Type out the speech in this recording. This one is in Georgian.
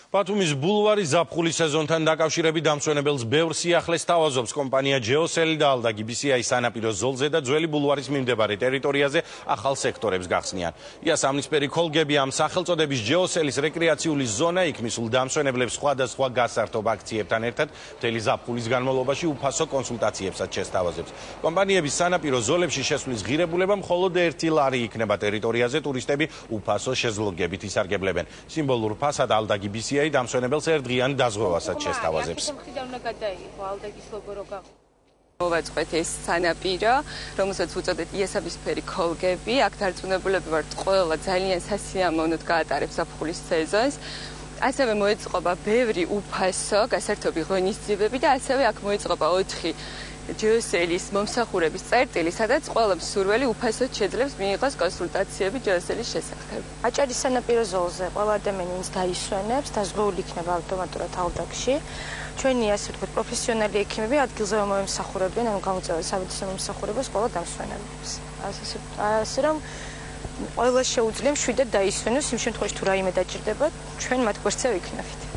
ბათუმის ბულვარი ზაფხულის სეზონთან დაკავშირებით დამსვენებელს ბევრ სიახლეს თავაზობს კომპანია ჯეოსელი და ალდა BCI სანაპირო ზოლზე და ძველი ბულვარის მიმდებარე ტერიტორიაზე ახალ სექტორებს გახსნიან. იასამნისფერი ქოლგები ამ სახელწოდების ჯეოსელის რეკრეაციული ზონა იქ მისულ დამსვენებლებს სხვადასხვა გასართობ აქციებთან ერთად მთელი ზაფხულის განმავლობაში უფასო კონსულტაციებსაც შესთავაზებს. კომპანიების სანაპირო ზოლებში შესვლის ღირებულება მხოლოდ 1 ლარი იქნება ტერიტორიაზე ტურისტები უფასო შეზლოგებით ისარგებლებენ. სიმბოლურ ფასად ალდა BCI დამსვენებელს ერთდღიან დაზღვევასაც შესთავაზებს. მოვაწყეთ ეს სანაპირო, რომელსაც უწოდეთ იასამნისფერი ქოლგები. აქ დარწმუნებულები ვართ, ყველა ძალიან სასიამოვნოდ გაატარებს ზაფხულის სეზონს. ასევე მოეწყობა ბევრი უფასო გასართობი ღონისძიებები და ასევე აქ მოეწყობა 4 ჯეოსელის მომსახურების წერტილი, სადაც ყველა მსურველი უფასოდ შეძლებს მიიღოს კონსულტაციები ჯეოსელის შესახებ. აჭარის სანაპირო ზოლზე ყველა ადამიანი ვინც დაისვენებს, დაზღვეული იქნება ავტომატურად ალდაგში. ჩვენი ასე ვთქვათ, პროფესიონალი ექიმები ადგილზე მომსახურებენ, ანუ გამოწვევა სამედიცინო მომსახურებას ყველა დამსვენებლებს. ასე რომ ყველა შეუძლია მშვიდად დაისვენოს იმ შემთხვევაში თუ რაიმე დაჭირდება, ჩვენ მათ გვერდზე ვიქნებით.